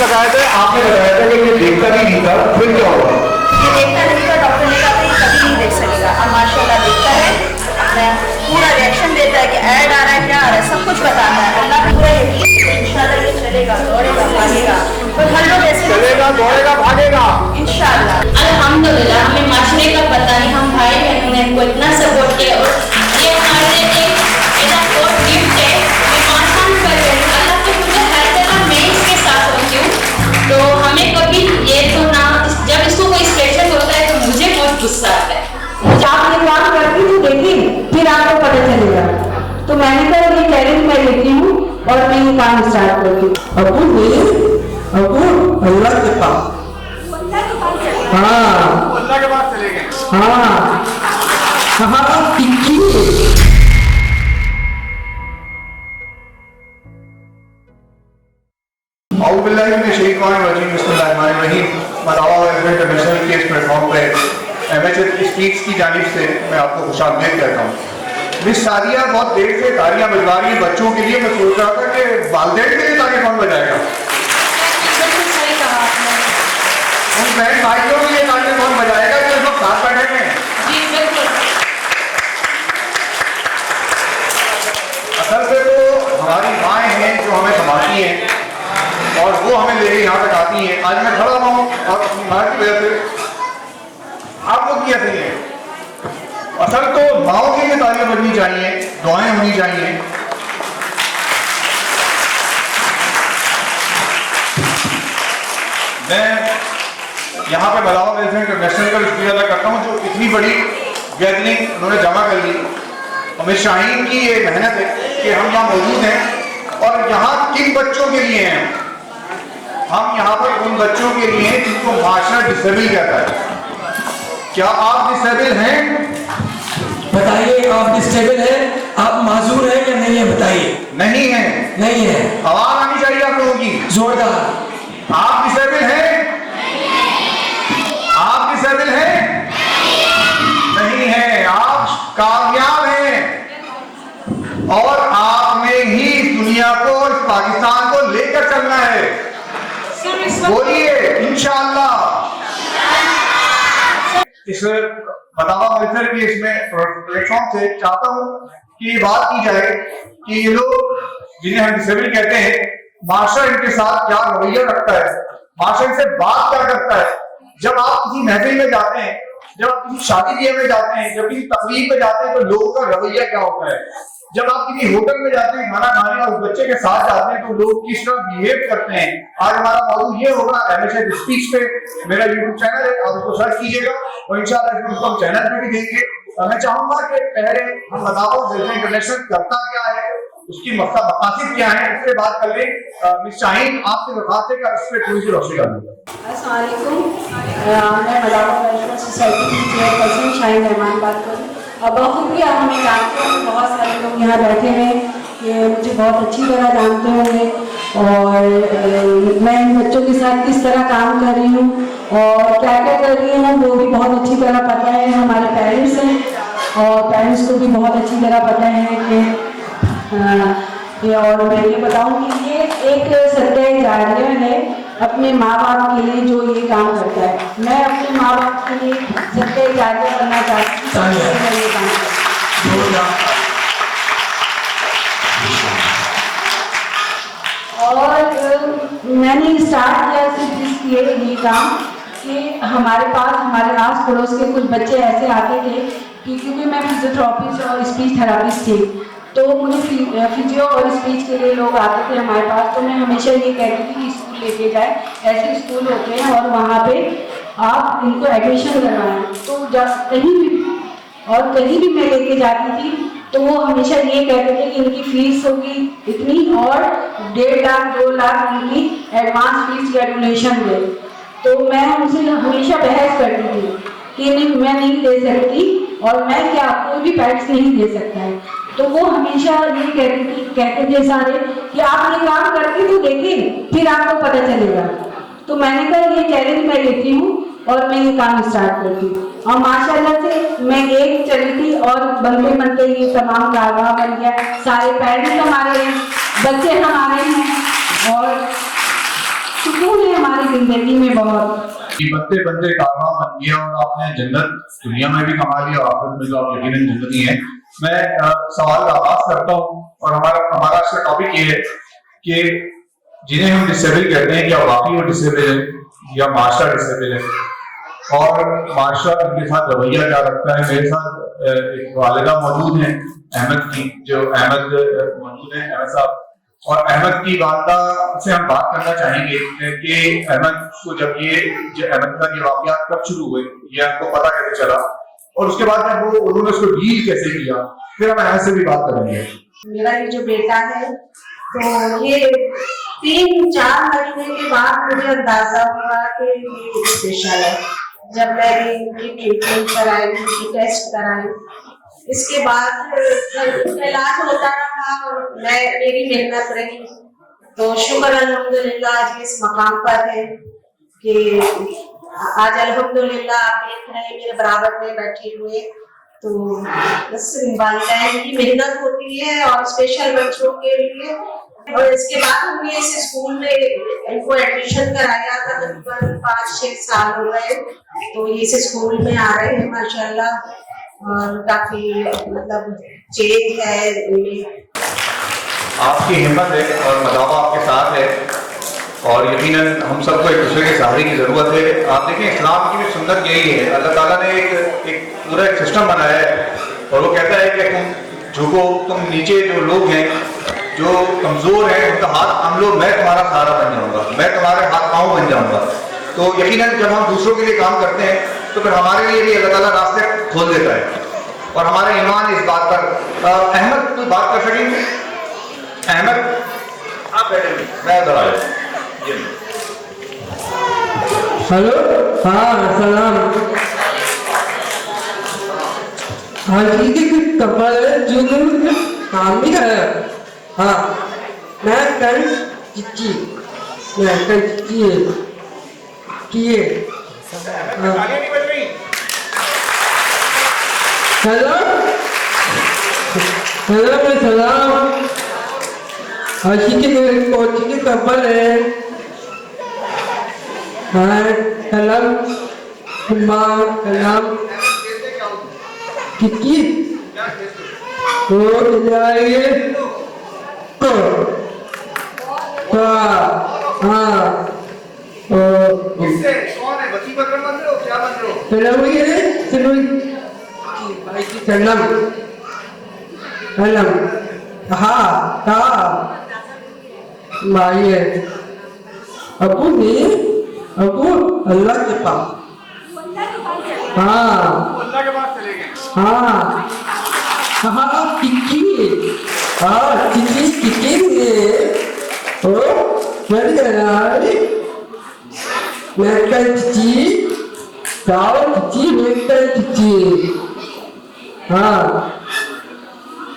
लगाए थे, आपने बताया था कि ये देखता भी नहीं था, फिर क्या हुआ? ये देखता नहीं था, डॉक्टर ने कहा था ये कभी नहीं देख सकेगा। अब माशाल्लाह देखता है, अपना पूरा रिएक्शन देता है कि ऐड आ रहा है, क्या आ रहा है, सब कुछ बताता है। अल्लाह का पूरा इंशाल्लाह ये चलेगा, दौड़ेगा, भागेगा, तो हर लोग ऐसे चलेगा, दौड़ेगा, भागेगा इंशाल्लाह। अल्हम्दुलिल्लाह हमें माशरे का पता नहीं, हम भाई बहनों ने इनको इतना सपोर्ट किया और ये हमारे एक ऐसा कोट गिफ्ट है। मैं आसान कर रही हूँ, अल्लाह के मुझे हर जगह मैं इसके साथ होती हूँ, तो हमें कभी ये तो ना, जब इसको कोई स्पेशल होता है तो मुझे बहुत गुस्सा आता है। आप ये काम करती तो देखी, फिर आपको पता चलेगा। तो मैंने कहा ये चैलेंज मैं लेती हूँ और मैं ये काम स्टार्ट करती हूँ। अल्लाह के पास, हाँ अल्लाह के पास चले गए। हाँ हाँ टिक्की इंटरनेशनल के इस प्लेटफॉर्म पे MHS स्पीक्स की जानिब से मैं आपको खुशामदीद कहता हूँ। मिस सादिया बहुत देर से तालियां बजवा रही है बच्चों के लिए। मैं सोच रहा था कि वालिदैन के लिए तालियां कौन बजाएगा? सही कहा आपने। उन बहन भाइयों के लिए तालियां कौन बजाएगा जो इस वक्त साथ बैठे हैं? जी बिल्कुल। असल से तो हमारी माएँ हैं जो हमें संभालती हैं और वो हमें लेके यहाँ तक आती हैं। आज मैं खड़ा हुआ हूँ और अपनी माँ की वजह से आप लोग की ऐसे ही हैं। असल तो माओ के लिए तालियां बजनी चाहिए, दुआएं होनी चाहिए। मैं यहाँ पे मलावा वेलफेयर इंटरनेशनल का शुक्रिया अदा करता हूँ जो इतनी बड़ी गैदरिंग उन्होंने जमा कर ली। अमित शाहीन की ये मेहनत है कि हम यहाँ मौजूद हैं और यहाँ किन बच्चों के लिए हैं? हम यहाँ पर उन बच्चों के लिए हैं जिनको माशरा डिसेबल कहता है। क्या आप डिसेबल हैं? बताइए, आप डिस्टेबल है, आप माजूर है या नहीं है? बताइए। नहीं है। नहीं है। आवाज आनी चाहिए आप लोगों की जोरदार। आप डिसेबल हैं? आप डिसेबल हैं? नहीं है। आप कामयाब हैं और आपने ही इस दुनिया को, इस पाकिस्तान को लेकर चलना है। बोलिए इंशाअल्लाह। इस बतावा वेलफेयर की इसमें प्लेटफॉर्म से चाहता हूँ कि बात की जाए कि ये लोग जिन्हें हम डिसेबल कहते हैं, माशरा इनके साथ क्या रवैया रखता है, माशरा इनसे बात क्या करता है। जब आप किसी महफिल में जाते हैं, जब आप किसी शादी ब्याह में जाते हैं, जब किसी तकरीब में जाते हैं तो लोगों का रवैया क्या होता है। जब आप किसी होटल में जाते हैं खाना खाने और बच्चे के साथ जाते हैं तो लोग किस तरह बिहेव करते हैं। आज हमारा मौजूद ये होगा MHS स्पीच पे। मेरा YouTube चैनल है, आप उसको सर्च कीजिएगा और इंशाल्लाह उसको हम चैनल पे भी देंगे। मैं चाहूंगा कि पहले हम बताओ वेलफेयर इंटरनेशनल करता क्या है, उसकी मकासद क्या है, उसके बाद कर ले। मिस शाहीन आपसे दरख्वास्त है कि इस पर थोड़ी सी रोशनी डालिएगा। अस्सलाम वालेकुम। मैं मलावा वेलफेयर सोसाइटी की चेयरपर्सन शाहीन रहमान बात करूँ। और बखूबी आप हमें जानते हैं, बहुत सारे लोग यहाँ बैठे हैं, ये मुझे बहुत अच्छी तरह जानते होंगे और मैं इन बच्चों के साथ किस तरह काम कर रही हूँ और क्या क्या कर रही हूँ वो भी बहुत अच्छी तरह पता है। हमारे पेरेंट्स हैं और पेरेंट्स को भी बहुत अच्छी तरह पता है कि और मैं ये बताऊँ कि ये एक सत्य जारिया है अपने माँ बाप के लिए जो ये काम करता है। मैं अपने माँ बाप के लिए सत्य जारिया करना चाहती हूँ, मैं ये काम और मैंने स्टार्ट किया सिर्फ इसलिए ये काम कि हमारे पास हमारे आस पड़ोस के कुछ बच्चे ऐसे आते थे कि क्योंकि मैं फिजियोथेरेपिस्ट और स्पीच थेरापिस्ट थी तो मुझे फिजियो और स्पीच के लिए लोग आते थे हमारे पास। तो मैं हमेशा ये कहती थी कि स्कूल लेके जाए, ऐसे स्कूल होते हैं और वहाँ पे आप इनको एडमिशन करवाएं। तो कहीं भी मैं लेके जाती थी तो वो हमेशा ये कहते थे कि इनकी फीस होगी इतनी और 1.5 लाख 2 लाख इनकी एडवांस फीस या डोनेशन दे। तो मैं उनसे हमेशा बहस करती थी कि नहीं, मैं नहीं दे सकती और मैं क्या कोई भी पैक्स नहीं दे सकता है। तो वो हमेशा ये कहते थे सारे कि आप ये काम करके तो देखिए, फिर आपको पता चलेगा। तो मैंने कहा ये चैलेंज मैं लेती हूँ और मैं ये काम स्टार्ट करती हूँ और माशाल्लाह से मैं एक चली थी और बनते बनते ये तमाम कारवा बन गया। सारे पेरेंट्स हमारे हैं, बच्चे हमारे हैं और सुकून है हमारी जिंदगी में बहुत। बनते बनते कारवा बन गया और आपने जन्नत दुनिया में भी कमा लिया, आखिरत में तो आप यकीनन जन्नती हैं। मैं सवाल का आगाज करता हूँ और हमारा आज का टॉपिक ये है कि जिन्हें हम डिसेबल कहते हैं, क्या वाकई वो डिसेबल है या माशरा डिसेबल है, और माशरा इनके साथ रवैया क्या रखता है। मेरे साथ एक वालिदा मौजूद है अहमद की, जो अहमद मौजूद है, अहमद साहब, और अहमद की वालिदा से हम बात करना चाहेंगे कि अहमद को जब अहमद का ये वाकया कब शुरू हुए, ये आपको पता कैसे चला, और उसके बाद जब उन्होंने उसको डील कैसे किया, फिर हम अहमद से भी बात करेंगे। मेरा ये जो बेटा है, तो ये 3-4 महीने के बाद मुझे अंदाजा हुआ कि ये स्पेशल है। जब मैंने इनकी ट्रीटमेंट कराई, इनकी टेस्ट कराई, इसके बाद इलाज होता रहा और मेरी मेहनत रही, तो शुक्र अल्हम्दुलिल्लाह आज इस मकाम पर है कि आज अल्हम्दुलिल्लाह आप देख रहे हैं मेरे बराबर में बैठे हुए। तो बस वालिदैन की मेहनत होती है और स्पेशल बच्चों के लिए। और इसके बाद हमने इस स्कूल में इनको एडमिशन कराया था, तकरीबन 5-6 साल हो गए, तो ये इस स्कूल में आ रहे हैं माशाल्लाह, और काफी मतलब चेंज है इनमें। आपकी हिम्मत है और मदावा आपके साथ है, और यकीनन हम सबको एक दूसरे के सहारे की जरूरत है। आप देखें इस्लाम की भी सुन्नत यही है, अल्लाह ताला ने एक पूरा एक सिस्टम बनाया है, और वो कहता है कि तुम झुको, तुम नीचे जो लोग हैं, जो कमजोर हैं, उनका हाथ थाम लो, मैं तुम्हारा सहारा बन जाऊंगा, मैं तुम्हारे हाथ पांव बन जाऊंगा। तो यकीनन जब हम दूसरों के लिए काम करते हैं तो फिर हमारे लिए भी अल्लाह ताला रास्ते खोल देता है, और हमारा ईमान इस बात पर। अहमद कोई बात कर सकेंगे? अहमद आप बैठेंगे, मैं उधर आया। हेलो, हाँ सलाम। हाँ ठीक है, कुछ कपल है जो काम नहीं कर रहा। हाँ मैं कल चिच्ची किए। हेलो हेलो, मैं सलाम। आशिकी के कोची के कपल है। हाँ सलाम सलाम कितनी तो जाइए। हाँ इससे कौन है? बच्ची बन रहे हो, क्या बन रहे हो? सलाम ये भाई की सलाम सलाम। हाँ हाँ भाई है अबू नहीं, अबू अल्लाह के पास। हाँ अल्लाह के पास चले गए। हाँ हाँ किकी, हाँ किकी ओ मर गया मैं कल चिची गाओ चिची मैं कल चिची। हाँ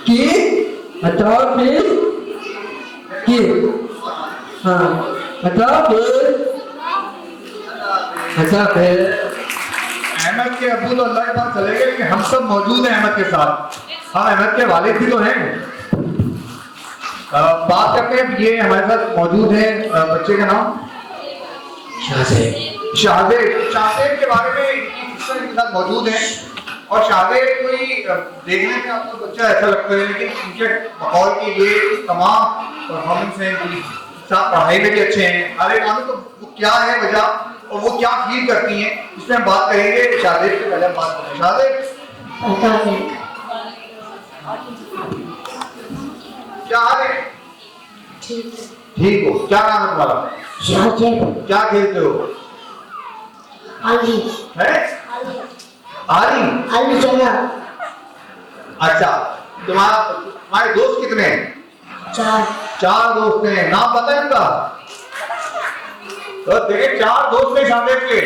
की हटाओ फिर की। हाँ हटाओ फिर हटाओ फिर। अहमद के अब्बू तो अल्लाह के पास चले गए, लेकिन हम सब मौजूद हैं अहमद के साथ। हम अहमद के वालिद भी तो हैं। बात करते हैं, ये हमारे साथ मौजूद हैं, बच्चे का नाम शाहजेब के बारे में इनके साथ मौजूद हैं। और शाहजेब कोई देखने में आपको बच्चा ऐसा लगता है, लेकिन इनके बकौल के ये तमाम परफॉर्मेंस हैं, साथ पढ़ाई में भी अच्छे हैं, हर एक काम में। तो वो क्या है वजह और वो क्या फील करती हैं, इस पर हम बात करेंगे। शाहजेब से पहले बात करें। शाहजेब क्या हाल है? ठीक हो? क्या नाम है तुम्हारा? क्या खेलते हो? है आली। अच्छा, तुम्हारे दोस्त कितने हैं? 4 दोस्त हैं। नाम पता है उनका? तो देखे 4 दोस्त हैं शाहजेब के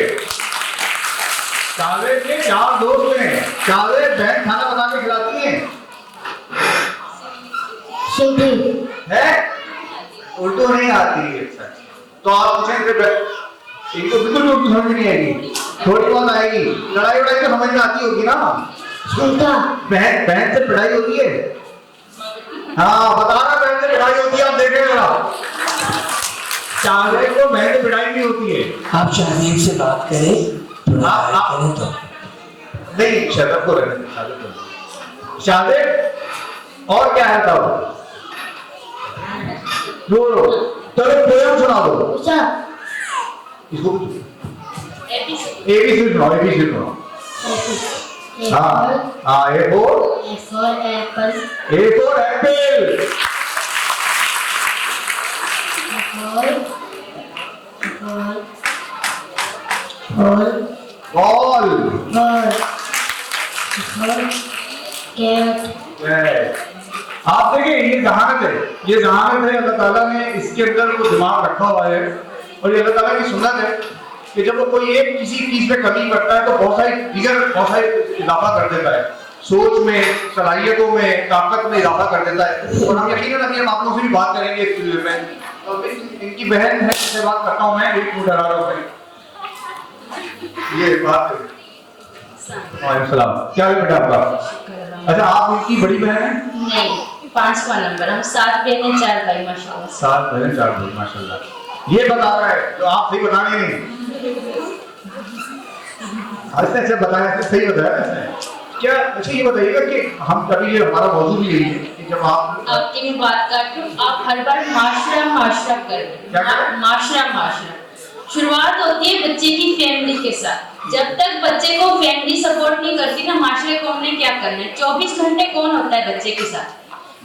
4 दोस्त हैं। शाहजेब बहन खाना बना के खिलाती हैं? है? उर्दू नहीं आती है। तो आप पूछें, इनको बिल्कुल उर्दू समझ नहीं आएगी, थोड़ी बहुत आएगी। लड़ाई वड़ाई तो समझ में आती होगी ना? बहन से लड़ाई होती है? हाँ बता रहा, बहन से लड़ाई होती है। आप देखें जरा, चाहे को बहन पिटाई नहीं होती है। आप शादी से बात करें करें तो नहीं, शरद को रहने शादी और क्या है बताओ। रो चलो पोयम सुना दो इसको। एबीसी सुनाओ, एबीसी सुनाओ। हाँ ए फॉर एप्पल, बॉल, आप देखिए ये जहानत है अल्लाह ताला ने इसके अंदर वो दिमाग रखा हुआ है। और ये अल्लाह ताला की सुन्नत है कि जब वो कोई एक किसी चीज में कमी करता है तो बहुत सारी इजाफा कर देता है, सोच में, सलाहियतों में, ताकत में इजाफा कर देता है। और हम यकीनन अभी हम आप लोगों से भी बात करेंगे इस फिल्म में। तो इनकी बहन है, इससे बात करता हूँ मैं, एक मिनट डरा रहा हूँ ये बात है। वालेकुम, क्या है बेटा आपका? अच्छा, आप इनकी बड़ी बहन है? नहीं, 5वां नंबर। हम 7 बहनें 4 भाई माशाल्लाह। 7 बहनें 4 भाई माशाल्लाह। ये बता रहा है तो आप सही बताने नहीं। ऐसे बताया, सही बताया क्या? अच्छा ये बताइएगा कि हम कभी, ये हमारा मौजूद भी यही है कि जब आपकी भी बात करती हूँ, आप हर बार माशरा कर रहे हैं। माशरा शुरुआत होती है बच्चे की फैमिली के साथ। जब तक बच्चे को फैमिली सपोर्ट नहीं करती ना, माशरे को हमने क्या करना है? 24 घंटे कौन होता है बच्चे के साथ?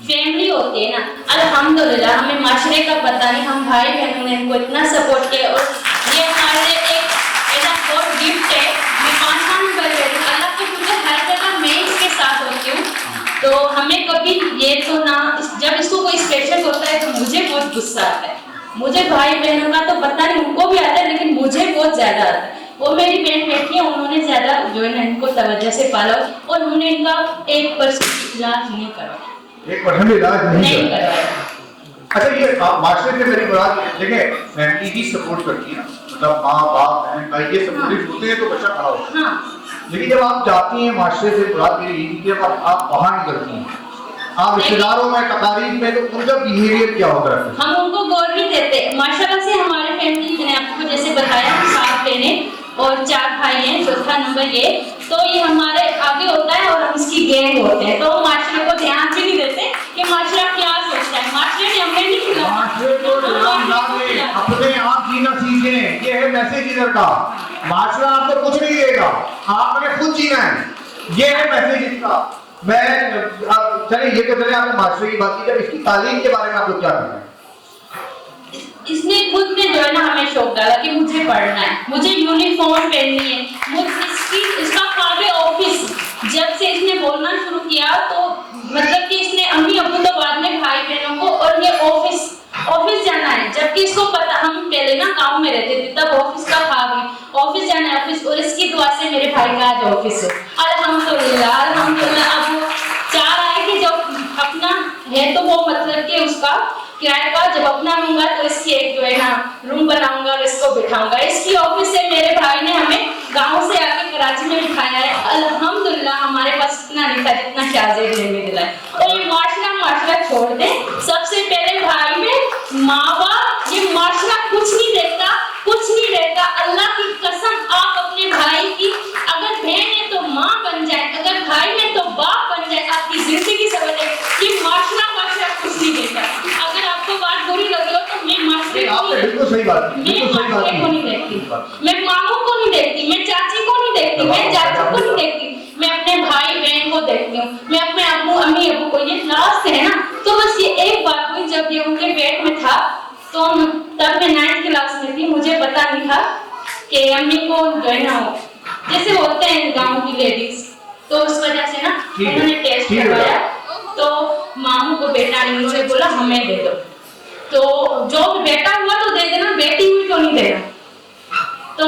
फैमिली होती है ना। अल्हम्दुलिल्लाह हमें माशरे का पता नहीं, हम भाई बहनों ने हमको इतना सपोर्ट किया। और ये हमारे एक ऐसा गॉड गिफ्ट है। मैं 5वां नंबर पे हूँ, अल्लाह के शुक्र हर जगह मैं इसके साथ होती हूँ। तो हमें कभी ये तो ना, जब इसको कोई स्पेशल होता है तो मुझे बहुत गुस्सा आता है। मुझे भाई बहनों का तो पता नहीं, उनको भी आता है लेकिन मुझे बहुत ज्यादा आता है। वो मेरी बहन बैठी है, उन्होंने ज्यादा जो है ना इनको तवज्जो से पाला और हमने इनका 1% इलाज नहीं करवाया। 1% इलाज नहीं करवाया। अच्छा, ये माशरे से मेरी बात देखिए, फैमिली ही सपोर्ट करती है ना, मतलब माँ बाप बहन भाई ये सपोर्टिव होते हैं तो बच्चा खड़ा होता है। लेकिन जब आप जाती हैं माशरे से, बात मेरी यही थी, आप बाहर निकलती हैं, आप रिश्तेदारों में, तकारीब में, तो उनका बिहेवियर क्या होता है? हम उनको गौर नहीं देते। माशाल्लाह से हमारे फैमिली, मैंने आपको जैसे बताया, 7 बहनें और 4 भाई हैं, 4था नंबर ये। तो ये हमारे आगे होता है और हम इसकी गैंग होते हैं। तो माशरे को ध्यान भी नहीं देते कि माशरा क्या सोचता है। माशरे ने हमें नहीं खिलाया, माशरे को अपने आप जीना सीखें, ये है मैसेज इधर का। माशरा आपको कुछ नहीं देगा, आपने खुद जीना है, ये है मैसेज इसका। मैं चलिए ये तो चले, आपने मास्टर की बात की, जब इसकी तालीम के बारे में आप लोग क्या करना है? इसने खुद ने जो है ना हमें शौक डाला कि मुझे पढ़ना है, मुझे यूनिफॉर्म पहननी है। इसका ख्वाब है ऑफिस। जब से इसने बोलना शुरू किया तो मतलब कि इसने अम्मी अब्बू तो बाद में भाई बहनों को, और ये ऑफिस जाना है। जबकि इसको पता, हम पहले ना गाँव में रहते थे तब ऑफिस का ख्वाब है, ऑफिस जाना है ऑफिस। और इसकी दुआ से मेरे भाई का आज ऑफिस है, अल्हम्दुलिल्लाह। अब वो 4 आए कि जब अपना है तो वो मतलब कि उसका किराए का जब अपना लूंगा तो इसकी एक जो है ना रूम बनाऊंगा और इसको बिठाऊंगा। इसकी ऑफिस से मेरे भाई ने हमें गांव से आके कराची में बिठाया है। अल्हम्दुलिल्लाह हमारे पास इतना नहीं था जितना शाहजेब ने हमें दिलाया। तो ये माशरा छोड़ दे। सबसे पहले भाई में माँ बाप, ये माशरा कुछ नहीं देखता, कुछ नहीं रहता। अल्लाह की कसम, आप अपने भाई की अगर बहन है तो माँ बन जाए, अगर भाई है तो बाप बन जाए, आपकी जिंदगी से बने। ये माशरा कुछ नहीं देखता। अगर आपको बात बुरी लगी हो तो मैं माशरे को नहीं देखती, मैं मामू को नहीं देखती, मैं चाची को नहीं देखती, मैं चाचू को नहीं देखती, मैं अपने भाई बहन को देखती हूँ, मैं अपने अम्मी अब्बू को। ये लास्ट है ना, तो बस ये एक बात हुई, जब ये उनके पेट में था तो तब मैं 9th क्लास में थी, मुझे पता नहीं था कि अम्मी को जो है ना जैसे होते हैं गाँव की लेडीज, तो उस वजह से ना उन्होंने टेस्ट करवाया तो मामू को बेटा नहीं, मुझे बोला हमें दे दो। तो जो बेटा हुआ तो दे देना, बेटी हुई तो नहीं देना। तो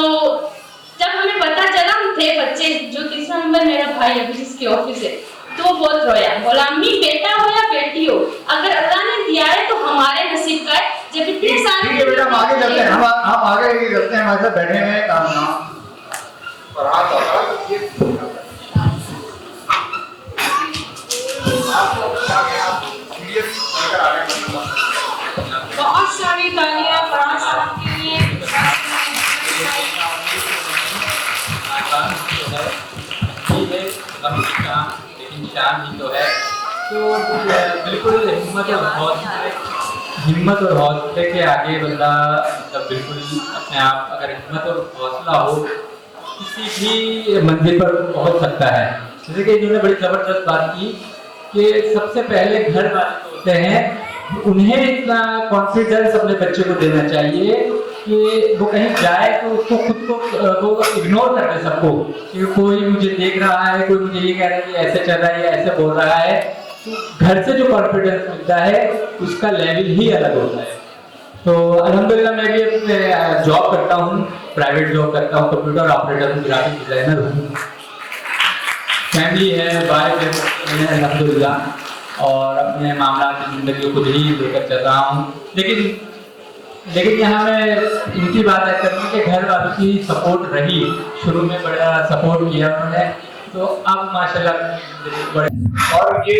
जब हमें पता चला, हम थे बच्चे, जो 3रा नंबर मेरा भाई अभी जिसकी ऑफिस है, तो वो बहुत रोया, बोला अम्मी बेटा हो या बेटी हो, अगर अल्लाह ने दिया है तो हमारे नसीब का है। जब इतने सारे ठीक है बेटा, हम आगे चलते हैं, हम आगे चलते हैं। हमारे साथ बैठे हैं बहुत सारी तालियां फराज साहब के लिए। लेकिन शान ही तो है, तो बिल्कुल हिम्मत और हौसले के आगे बंदा मतलब बिल्कुल अपने आप, अगर हिम्मत और हौसला हो किसी भी मंजिल पर पहुंच सकता है। जैसे कि इन्होंने बड़ी ज़बरदस्त बात की कि सबसे पहले घर वाले होते हैं, उन्हें इतना कॉन्फिडेंस अपने बच्चे को देना चाहिए कि वो कहीं जाए तो उसको खुद को वो इग्नोर कर दे सबको, कि कोई मुझे देख रहा है, कोई मुझे ये कह रहा है कि ऐसे चल रहा है या ऐसे बोल रहा है। तो घर से जो कॉन्फिडेंस मिलता है उसका लेवल ही अलग होता है। तो अल्हम्दुलिल्लाह मैं भी अपने जॉब करता हूँ, प्राइवेट जॉब करता हूँ, कंप्यूटर ऑपरेटर हूँ, ग्राफिक डिज़ाइनर हूँ, फैमिली है, वाइफ है अल्हम्दुलिल्लाह, और अपने मामला की ज़िंदगी खुद ही लेकर चल रहा हूँ। लेकिन यहाँ मैं इनकी बात है करनी कि घर वालों की सपोर्ट रही, शुरू में बड़ा सपोर्ट किया उन्होंने, तो अब माशाल्लाह बड़े। और ये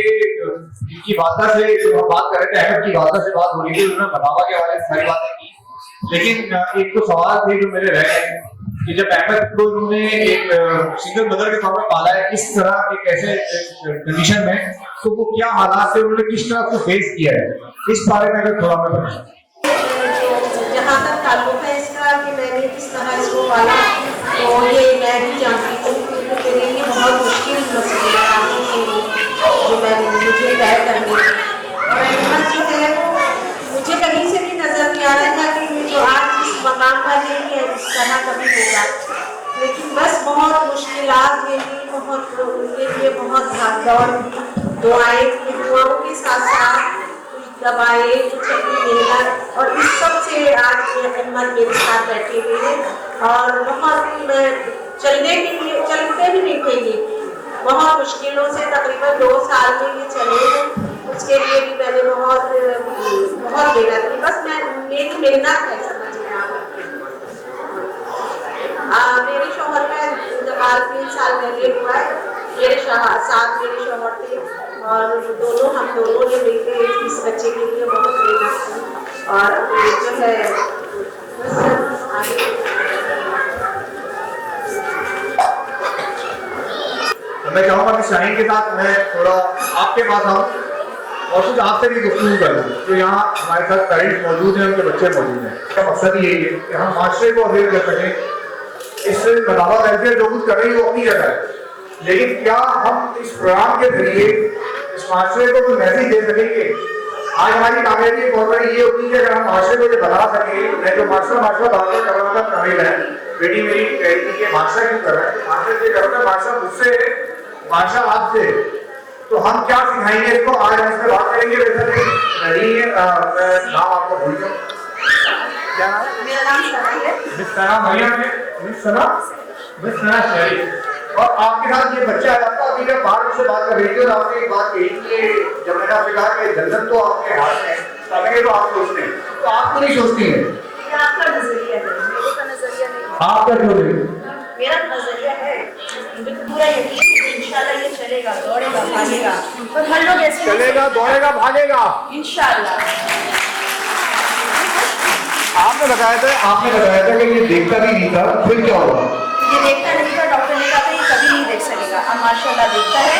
इनकी वादा से जो हम बात कर रहे थे, अहमद की वादा से बात हो रही थी, उन्होंने मदावा के बारे में सारी बातें की, लेकिन एक तो सवाल थे जो मेरे रह गए कि जब अहमद को उन्होंने एक सिंगल मदर के तौर पर पाला है, इस तरह एक ऐसे कंडीशन में, तो वो क्या हालात थे, उन्होंने किस तरह उसको फेस किया है, इस बारे में अगर थोड़ा मैं बताऊं। जहाँ तक ताल्लुक है इसका कि मैंने किस तरह इसको पाला, तो ये मैं भी जानती हूँ कि मेरे लिए बहुत मुश्किल मसला जो मुझे तय करनी थी। और अहमद जो है वो मुझे कहीं से भी नजर नहीं आ रहा था कि जो आज इस मकाम पर है कि इस तरह कभी होगा, लेकिन बस बहुत मुश्किलात रही, बहुत उनके लिए बहुत भागदौड़ थी, दुआएं की, दुआओं के साथ साथ दवाएं, कुछ अपनी मेहनत, और इस सब से आज अहमद मेरे साथ बैठे हुए हैं। और बहुत चलते भी नहीं थे ये, बहुत मुश्किलों से तकरीबन 2 साल में ये चले हैं, उसके लिए भी मैंने बहुत मेहनत की, बस मेरी मेहनत है समझिए आप। मेरे शौहर का इंतकाल 3 साल पहले हुआ है, मेरे साथ मेरे शौहर थे, और हम दोनों ने मिलकर इस बच्चे के लिए बहुत मेहनत की, और जो है तो मैं चाहूँगा कि शाहीन के साथ मैं थोड़ा आपके पास आऊँ और कुछ आपसे भी गुफ्तगू करूँ, जो यहाँ हमारे साथ पेरेंट्स मौजूद हैं, उनके बच्चे मौजूद हैं। इसका मकसद यही है कि हम माशरे को अवेयर कर सकें, इस मदावा वेलफेयर जो कुछ कर रही है वो अपनी जगह है, लेकिन क्या हम इस प्रोग्राम के जरिए इस माशरे को कोई मैसेज दे सकेंगे। आज हमारी कामयाबी बहुत बड़ी ये होती है कि अगर हम माशरे को ये बता सकें, मैं जो माशरा बात कर रहा था तमिल है, बेटी मेरी कहती है माशरा क्यों कर रहा है, माशरे से कर रहा है, माशरा मुझसे है, माशा आपसे, तो हम क्या सिखाएंगे इसको, आज हम इस पर बात करेंगे। वैसे नहीं है, नाम आपको भूल जाओ, क्या नाम? मेरा नाम सना है। मिस सना मरियम है, मिस सना शरीफ। और आपके साथ ये बच्चा है आपका, अभी मैं बाहर से बात कर रही थी और आपने एक बात कही कि जब मैंने आपसे कहा कि जन्नत तो आपके हाथ में है, तभी तो आप सोचते हैं, तो आप तो नहीं सोचती हैं। आपका नजरिया है, मेरे का नजरिया नहीं। आपका क्यों नहीं? मेरा नजरिया है, मुझे पूरा यकीन है कि इंशाल्लाह ये चलेगा, दौड़ेगा, भागेगा, और हर लोग ऐसे चलेगा, दौड़ेगा, भागेगा, इंशाल्लाह। आपने बताया था कि ये देखता भी नहीं था, फिर क्या हुआ? ये देखता नहीं था, डॉक्टर ने कहा था ये कभी नहीं देख सकेगा, अब माशाल्लाह देखता है,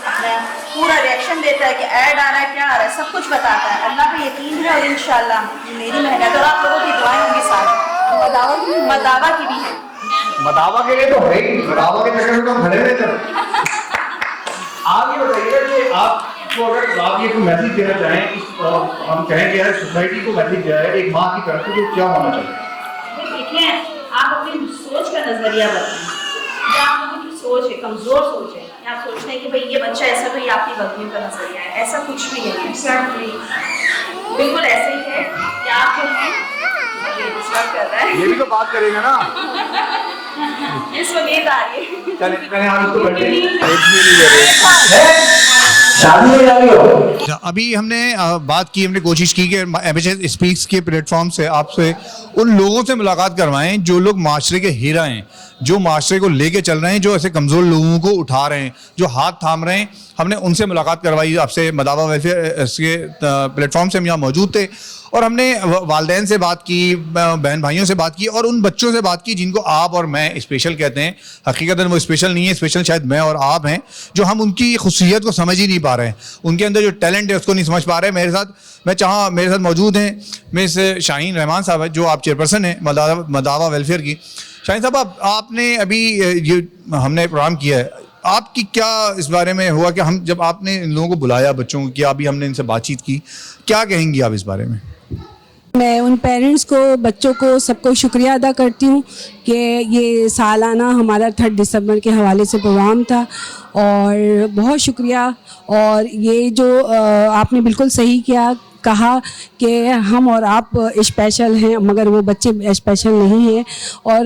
अपना पूरा रिएक्शन देता है कि ऐड आ रहा है, क्या आ रहा है, सब कुछ बताता है। अल्लाह पे यकीन है, और इंशाल्लाह मेरी मेहनत और आप लोगों की दुआएं होंगी साथ, मदावा की भी है। मदावा के लिए तो है ही, मदावा के चक्कर में तो खड़े रहते हैं। आप ये बताइए कि आपको अगर आप ये कोई मैसेज देना चाहें, हम कहें कि यार सोसाइटी को मैसेज दिया है एक माँ की तरफ से, तो क्या होना चाहिए? देखिए, आप अपनी सोच का नजरिया बताएं, जो आप लोगों की सोच है, कमजोर सोच है, आप सोचते हैं कि भाई ये बच्चा ऐसा, तो ये आपकी गलतियों का नजरिया है, ऐसा कुछ भी नहीं है, बिल्कुल ऐसे ही है कि आप जो हैं कर रहा है, ये भी तो बात करेंगे ना। इस वक्त नींद आ रही है। चलिए मैंने आप इसको बैठे अभी हमने बात की, हमने कोशिश की कि एमएचएस स्पीक्स के प्लेटफॉर्म से आपसे उन लोगों से मुलाकात करवाएं जो लोग माशरे के हीरा हैं, जो माशरे को लेके चल रहे हैं, जो ऐसे कमज़ोर लोगों को उठा रहे हैं, जो हाथ थाम रहे हैं। हमने उनसे मुलाकात करवाई आपसे, मदावा वेलफेयर के प्लेटफॉर्म से हम यहाँ मौजूद थे और हमने वालिदैन से बात की, बहन भाइयों से बात की और उन बच्चों से बात की जिनको आप और मैं स्पेशल कहते हैं। हकीकतन वो स्पेशल नहीं है, स्पेशल शायद मैं और आप हैं जो हम उनकी खुशियत को समझ ही नहीं पा रहे हैं, उनके अंदर जो टैलेंट है उसको नहीं समझ पा रहे। मेरे साथ मौजूद हैं मिस शाहीन रहमान साहब है, जो आप चेयरपर्सन हैं मदावा वेलफेयर की। शाहीन साहब, आपने अभी ये हमने प्रोग्राम किया है, आपकी क्या इस बारे में हुआ कि हम जब आपने इन लोगों को बुलाया, बच्चों को, कि अभी हमने इनसे बातचीत की, क्या कहेंगी आप इस बारे में? मैं उन पेरेंट्स को, बच्चों को, सबको शुक्रिया अदा करती हूँ कि ये सालाना हमारा 3 दिसंबर के हवाले से प्रोग्राम था और बहुत शुक्रिया। और ये जो आपने बिल्कुल सही कहा कि हम और आप स्पेशल हैं मगर वो बच्चे स्पेशल नहीं हैं और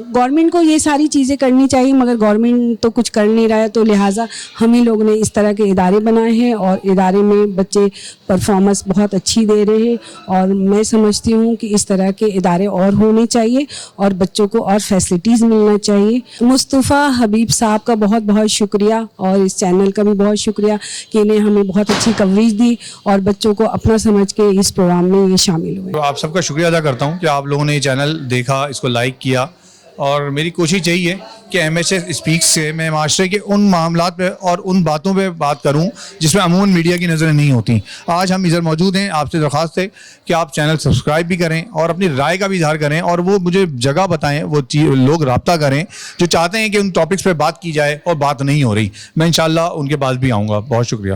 गवर्नमेंट को ये सारी चीज़ें करनी चाहिए मगर गवर्नमेंट तो कुछ कर नहीं रहा है, तो लिहाजा हम ही लोग ने इस तरह के इदारे बनाए हैं और इदारे में बच्चे परफॉर्मेंस बहुत अच्छी दे रहे हैं और मैं समझती हूँ कि इस तरह के इदारे और होने चाहिए और बच्चों को और फैसिलिटीज़ मिलना चाहिए। मुस्तफ़ा हबीब साहब का बहुत बहुत शुक्रिया और इस चैनल का भी बहुत शुक्रिया कि इन्हें हमें बहुत अच्छी कवरेज दी और बच्चों को अपना समझ के इस प्रोग्राम में ये शामिल हुए। तो आप सबका शुक्रिया अदा करता हूँ कि आप लोगों ने ये चैनल देखा, इसको लाइक किया और मेरी कोशिश यही है कि MHS स्पीक्स से मैं माशरे के उन मामलात पे और उन बातों पे बात करूं जिसमें अमूमन मीडिया की नज़रें नहीं होती। आज हम इधर मौजूद हैं, आपसे दरख्वास्त है कि आप चैनल सब्सक्राइब भी करें और अपनी राय का भी इजहार करें और वो मुझे जगह बताएं, वो लोग रब्ता करें जो चाहते हैं कि उन टॉपिक्स पे बात की जाए और बात नहीं हो रही। मैं इंशाल्लाह उनके पास भी आऊँगा। बहुत शुक्रिया।